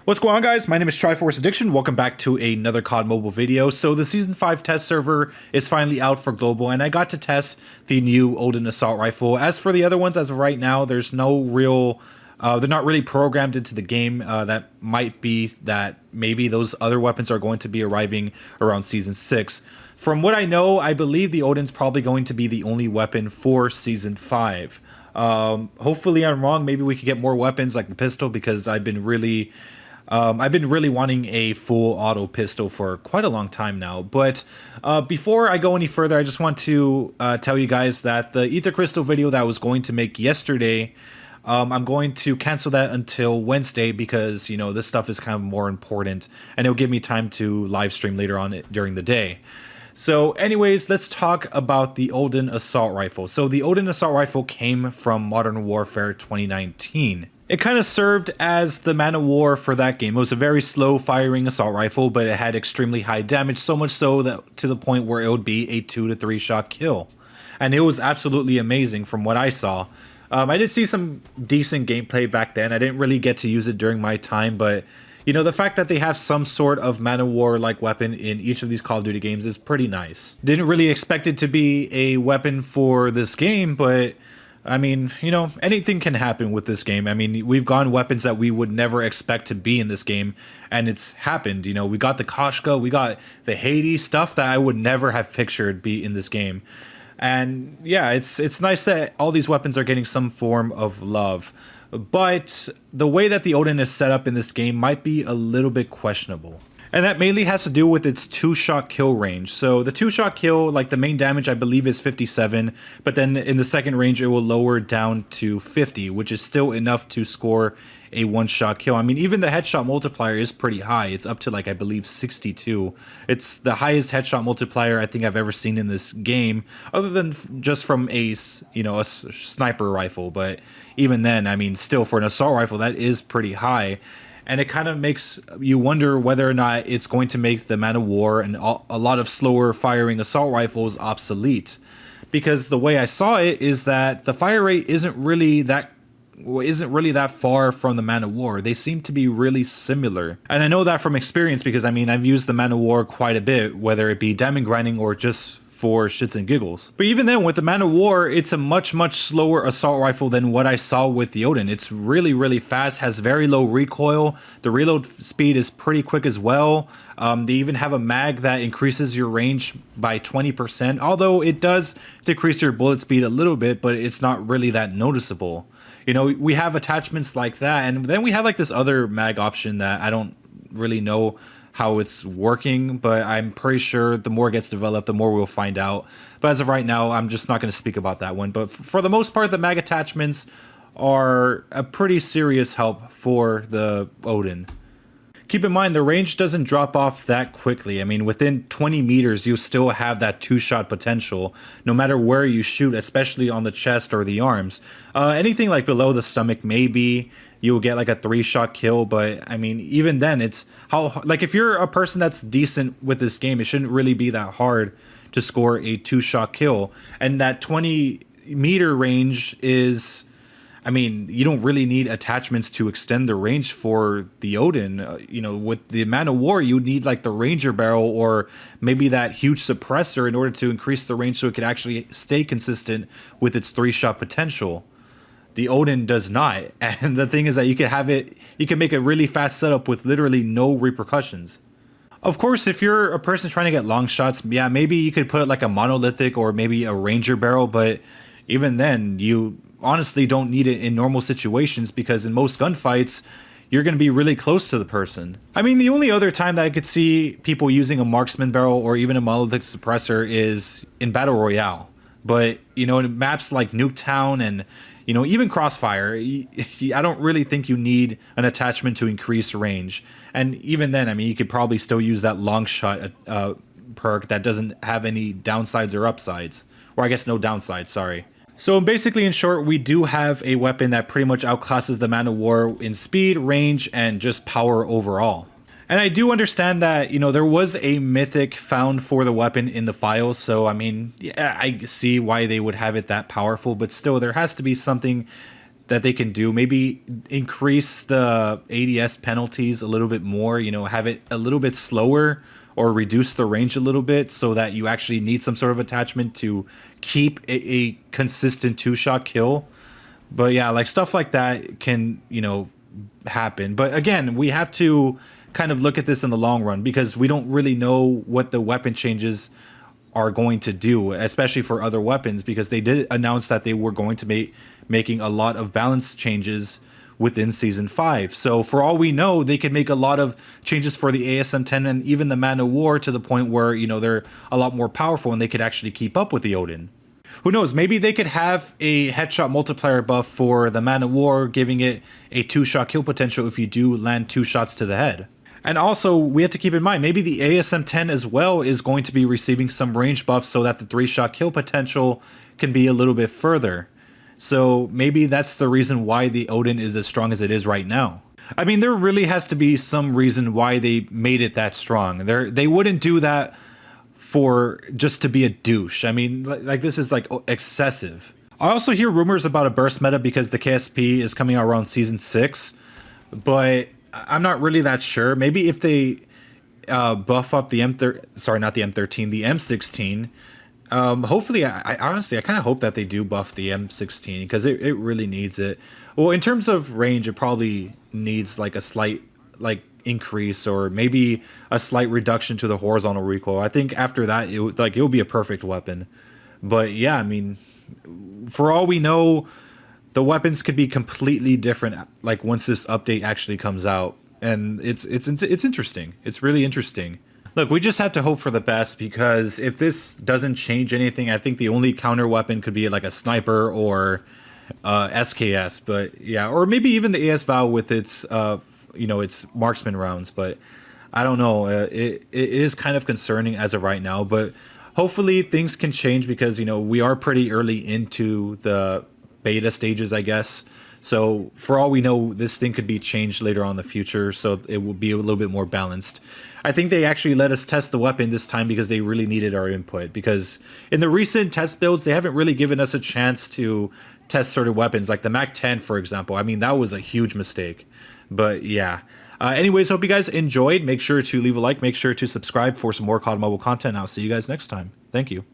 What's going on, guys? My name is Triforce Addiction. Welcome back to another COD mobile video. So the Season 5 test server is finally out for global, and I got to test the new Odin assault rifle. As for the other ones, as of right now, there's no real... they're not really programmed into the game. That might be that maybe those other weapons are going to be arriving around Season 6. From what I know, I believe the Odin's probably going to be the only weapon for Season 5. Hopefully I'm wrong. Maybe we could get more weapons like the pistol, because I've been really wanting a full auto pistol for quite a long time now. But before I go any further, I just want to tell you guys that the Ether Crystal video that I was going to make yesterday, I'm going to cancel that until Wednesday, because, you know, this stuff is kind of more important and it'll give me time to live stream later on during the day. So anyways, let's talk about the Odin assault rifle. So the Odin assault rifle came from Modern Warfare 2019. It kind of served as the Man of War for that game. It was a very slow firing assault rifle, but it had extremely high damage, so much so that to the point where it would be a 2 to 3 shot kill. And it was absolutely amazing from what I saw. I did see some decent gameplay back then. I didn't really get to use it during my time, but you know, the fact that they have some sort of Man of War like weapon in each of these Call of Duty games is pretty nice. Didn't really expect it to be a weapon for this game, but I mean, you know, anything can happen with this game. I mean, we've gone weapons that we would never expect to be in this game, and it's happened. You know, we got the Koshka, we got the Hades, stuff that I would never have pictured be in this game. And yeah, it's nice that all these weapons are getting some form of love. But the way that the Odin is set up in this game might be a little bit questionable. And that mainly has to do with its 2-shot kill range. So the 2-shot kill, like the main damage, I believe is 57, but then in the second range it will lower down to 50, which is still enough to score a 1-shot kill. I mean, even the headshot multiplier is pretty high. It's up to, like, I believe 62. It's the highest headshot multiplier I think I've ever seen in this game, other than just from a sniper rifle. But even then, I mean, still for an assault rifle, that is pretty high. And it kind of makes you wonder whether or not it's going to make the Man of War and a lot of slower firing assault rifles obsolete. Because the way I saw it is that the fire rate isn't really that far from the Man of War. They seem to be really similar. And I know that from experience, because I mean, I've used the Man of War quite a bit, whether it be diamond grinding or just for shits and giggles. But even then, with the Man of War, it's a much slower assault rifle than what I saw with the Odin. It's really fast, has very low recoil. The reload speed is pretty quick as well. They even have a mag that increases your range by 20%, although it does decrease your bullet speed a little bit, but it's not really that noticeable. You know, we have attachments like that, and then we have like this other mag option that I don't really know how it's working, but I'm pretty sure the more it gets developed, the more we'll find out. But as of right now, I'm just not going to speak about that one. But for the most part, the mag attachments are a pretty serious help for the Odin. Keep in mind, the range doesn't drop off that quickly. I mean, within 20 meters, you still have that 2-shot potential, no matter where you shoot, especially on the chest or the arms. Anything like below the stomach, maybe you'll get like a 3-shot kill, but I mean, even then, it's how, like, if you're a person that's decent with this game, it shouldn't really be that hard to score a 2-shot kill. And that 20-meter range is, I mean, you don't really need attachments to extend the range for the Odin. You know, with the Man of War, you need like the Ranger barrel or maybe that huge suppressor in order to increase the range so it could actually stay consistent with its 3-shot potential. The Odin does not. And the thing is that you can make a really fast setup with literally no repercussions. Of course, if you're a person trying to get long shots, yeah, maybe you could put like a monolithic or maybe a Ranger barrel, but even then, you honestly don't need it in normal situations, because in most gunfights, you're going to be really close to the person. I mean, the only other time that I could see people using a marksman barrel or even a monolithic suppressor is in Battle Royale. But, you know, in maps like Nuketown and, you know, even Crossfire, I don't really think you need an attachment to increase range. And even then, I mean, you could probably still use that long shot perk that doesn't have any downsides or upsides. Or I guess no downsides, sorry. So basically, in short, we do have a weapon that pretty much outclasses the Man of War in speed, range, and just power overall. And I do understand that, you know, there was a mythic found for the weapon in the files. So, I mean, yeah, I see why they would have it that powerful. But still, there has to be something that they can do. Maybe increase the ADS penalties a little bit more, you know, have it a little bit slower or reduce the range a little bit so that you actually need some sort of attachment to keep a consistent 2-shot kill. But yeah, like stuff like that can, you know, happen. But again, we have to kind of look at this in the long run because we don't really know what the weapon changes are going to do, especially for other weapons, because they did announce that they were going to be making a lot of balance changes within Season 5. So for all we know, they could make a lot of changes for the ASM-10 and even the Man of War to the point where, you know, they're a lot more powerful and they could actually keep up with the Odin. Who knows, maybe they could have a headshot multiplier buff for the Man of War, giving it a 2-shot kill potential if you do land 2 shots to the head. And also, we have to keep in mind, maybe the ASM-10 as well is going to be receiving some range buffs so that the 3-shot kill potential can be a little bit further. So maybe that's the reason why the Odin is as strong as it is right now. I mean, there really has to be some reason why they made it that strong. They wouldn't do that for just to be a douche. I mean, like this is like excessive. I also hear rumors about a burst meta because the KSP is coming out around Season 6, but I'm not really that sure. Maybe if they buff up the M13, the M16. Hopefully, I honestly, I kind of hope that they do buff the M16 because it really needs it. Well, in terms of range, it probably needs like a slight increase or maybe a slight reduction to the horizontal recoil. I think after that, it will be a perfect weapon. But yeah, I mean, for all we know, the weapons could be completely different. Like once this update actually comes out, and it's interesting. It's really interesting. Look, we just have to hope for the best because if this doesn't change anything, I think the only counter weapon could be like a sniper or SKS. But yeah, or maybe even the AS Val with its its marksman rounds. But I don't know. It is kind of concerning as of right now. But hopefully things can change because we are pretty early into the beta stages, I guess. So for all we know, this thing could be changed later on in the future, so it will be a little bit more balanced. I think they actually let us test the weapon this time because they really needed our input, because in the recent test builds, they haven't really given us a chance to test certain weapons, like the MAC-10, for example. I mean, that was a huge mistake. But yeah. Anyways, hope you guys enjoyed. Make sure to leave a like. Make sure to subscribe for some more COD Mobile content. I'll see you guys next time. Thank you.